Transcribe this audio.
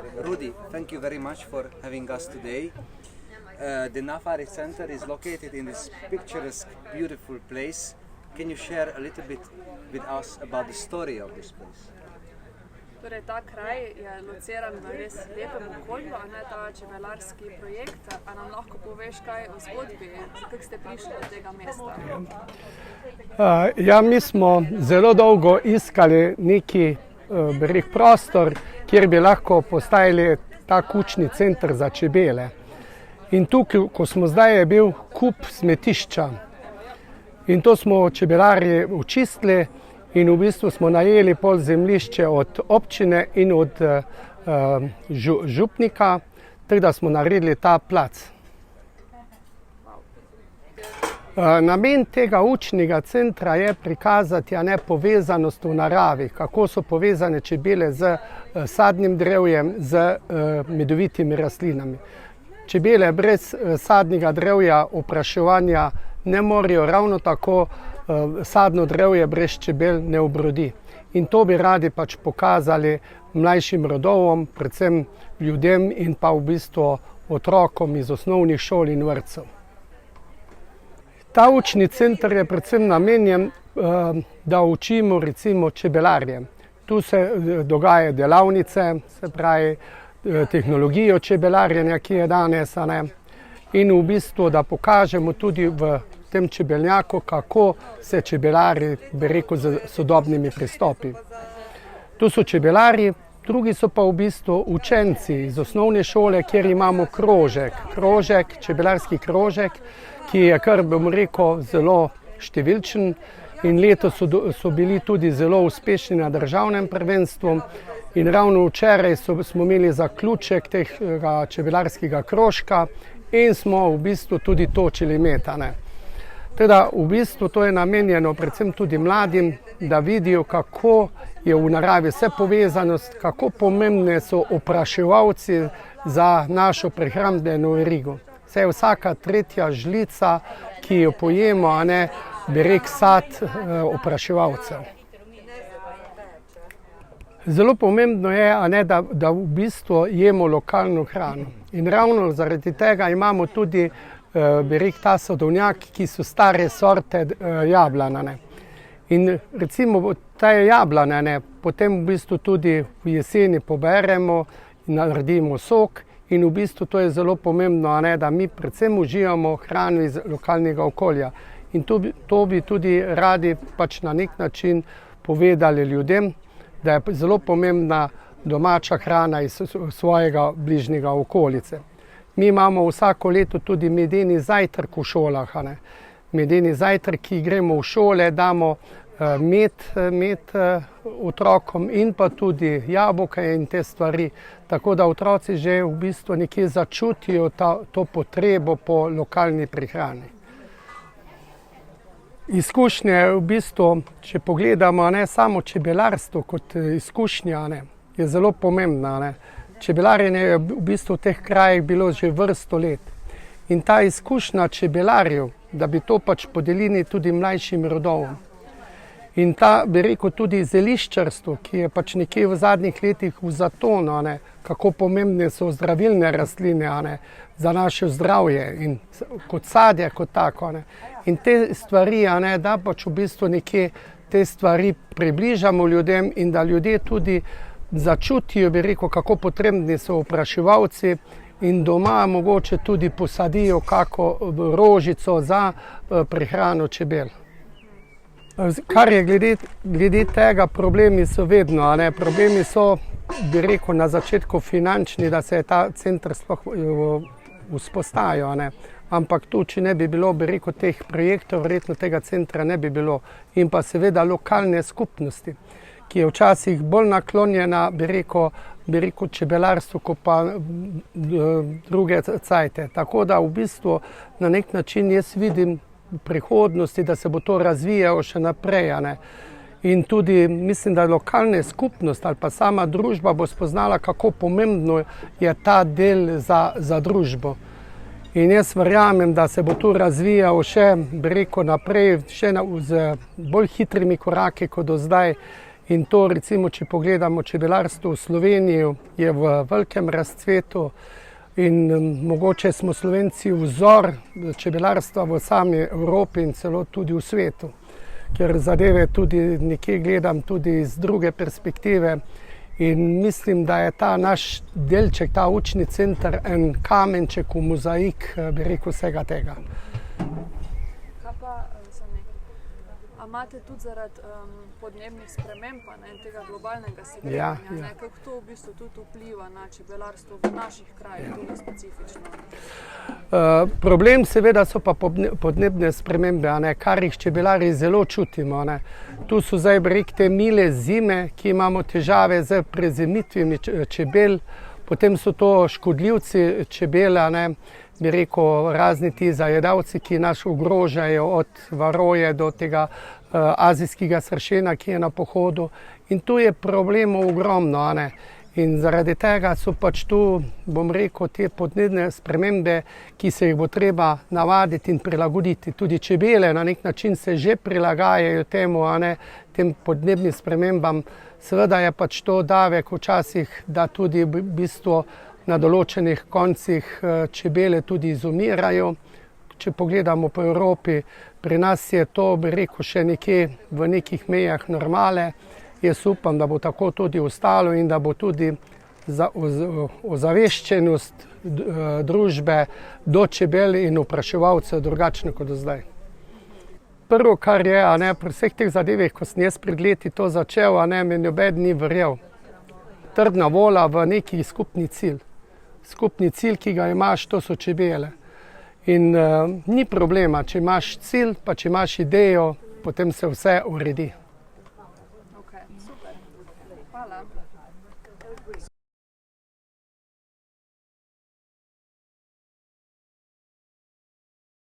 Rudi, thank you very much for having us today. The Nafari Center is located in this picturesque, beautiful place. Can you share a little bit with us about the story of this place? Torej, ta kraj je lociran v res lepem okolju, a ne ta čebelarski projekt. A nam lahko poveš kaj o zgodbi, kako ste prišli do tega mesta? Mi smo zelo dolgo iskali neki prostor, kjer bi lahko postavili ta kučni center za čebele. In tukaj, ko smo zdaj, je bil kup smetišča. In to smo čebelarji očistili in v bistvu smo najeli pol zemljišče od občine in od župnika, tako da smo naredili ta plac. Namen tega učnega centra je prikazati povezanost v naravi, kako so povezane čebele z sadnim drevjem, z medovitimi rastlinami. Čebele brez sadnega drevja opraševanja ne morejo, ravno tako sadno drevje brez čebel ne obrodi. In to bi radi pač pokazali mlajšim rodovom, predvsem ljudem in pa v bistvu otrokom iz osnovnih šol in vrtcev. Ta učni center je predvsem namenjen, da učimo recimo čebelarje. Tu se dogajajo delavnice, se pravi tehnologijo čebelarjenja, ki je danes, in v bistvu, da pokažemo tudi v tem čebelnjaku, kako se čebelari, bi rekel, z sodobnimi pristopi. Tu so čebelari, drugi so pa v bistvu učenci iz osnovne šole, kjer imamo krožek, čebelarski krožek, ki je kar, bom rekel, zelo številčen in letos so bili tudi zelo uspešni na državnem prvenstvu in ravno včeraj smo imeli zaključek tega čebelarskega krožka in smo v bistvu tudi točili metane. Teda v bistvu to je namenjeno predvsem tudi mladim, da vidijo, kako je v naravi vse povezanost, kako pomembne so opraševalci za našo prehrambeno verigo. Saj vsaka tretja žlica, ki jo pojemo, bi rekel sad opraševalcev. Zelo pomembno je, da v bistvu jemo lokalno hrano. In ravno zaradi tega imamo tudi, bi rekel, ta sadovnjak, ki so stare sorte jablana. In recimo te jablane potem v bistvu tudi v jeseni poberemo in naredimo sok. In v bistvu to je zelo pomembno, da mi predvsem uživamo hrano iz lokalnega okolja. In to bi tudi radi pač na nek način povedali ljudem, da je zelo pomembna domača hrana iz svojega bližnjega okolice. Mi imamo vsako leto tudi medeni zajtrk v šolah. Medeni zajtrk, ki gremo v šole, damo med otrokom in pa tudi jabolka in te stvari. Tako da otroci že v bistvu nekje začutijo to potrebo po lokalni prehrani. Izkušnje v bistvu, če pogledamo, samo čebelarstvo kot izkušnja, je zelo pomembna. Čebelarjenje je v bistvu v teh krajih bilo že vrsto let. In ta izkušnja čebelarjev, da bi to pač podelili tudi mlajšim rodovom. In ta, bi rekel, tudi zeliščarstvo, ki je pač nekje v zadnjih letih v zatonu, kako pomembne so zdravilne rastline za naše zdravje in kot sadje, kot tako. In te stvari, da pač v bistvu nekje te stvari približamo ljudem in da ljudje tudi začutijo, bi rekel, kako potrebni so opraševalci in doma mogoče tudi posadijo kako rožico za prehrano čebel. Kar je glede tega, problemi so vedno, problemi so, bi rekel, na začetku finančni, da se je ta center sploh vzpostavil, ampak tu, če ne bi bilo, bi rekel, teh projektov, verjetno tega centra ne bi bilo. In pa seveda lokalne skupnosti, ki je včasih bolj naklonjena, bi rekel čebelarstvu, kot pa druge cajte. Tako da v bistvu na nek način jaz vidim v prihodnosti, da se bo to razvijalo še naprej. In tudi mislim, da lokalna skupnost ali pa sama družba bo spoznala, kako pomembno je ta del za družbo. In jaz verjamem, da se bo to razvijalo še, bi rekel, naprej, še z bolj hitrimi koraki kot do zdaj. In to recimo, če pogledamo čebelarstvo v Sloveniji, je v velikem razcvetu in mogoče smo Slovenci vzor čebelarstva v sami Evropi in celo tudi v svetu, ker zadeve tudi nekje gledam tudi iz druge perspektive in mislim, da je ta naš delček, ta učni center, en kamenček v mozaik, bi rekel, vsega tega. Kaj pa a imate tudi zaradi podnebnih sprememb in tega globalnega segrevanja, kako to v bistvu tudi vpliva na čebelarstvo v naših krajih, tudi specifično? Problem seveda so pa podnebne spremembe, kar jih čebelari zelo čutimo. Tu so zdaj te mile zime, ki imamo težave z prezimitvimi čebel, potem so to škodljivci čebele, bi rekel, razni ti zajedavci, ki nas ogrožajo od varoje do tega azijskega sršena, ki je na pohodu. In tu je problemov ogromno. In zaradi tega so pač tu, bom rekel, te podnebne spremembe, ki se jih bo treba navaditi in prilagoditi. Tudi čebele na nek način se že prilagajajo temu, tem podnebnim spremembam. Seveda je pač to davek včasih, da tudi v bistvu na določenih koncih čebele tudi izumirajo. Če pogledamo po Evropi, pri nas je to, bi rekel, še nekje v nekih mejah normale. Jaz upam, da bo tako tudi ostalo in da bo tudi ozaveščenost družbe do čebel in opraševalcev drugačna kot do zdaj. Prvo, kar je, pri vseh teh zadevih, ko sem jaz pred leti to začel, me noben ni verjel. Trdna volja v neki skupni cilj. Skupni cilj, ki ga imaš, to so čebele. In ni problema, če imaš cilj, pa če imaš idejo, potem se vse uredi.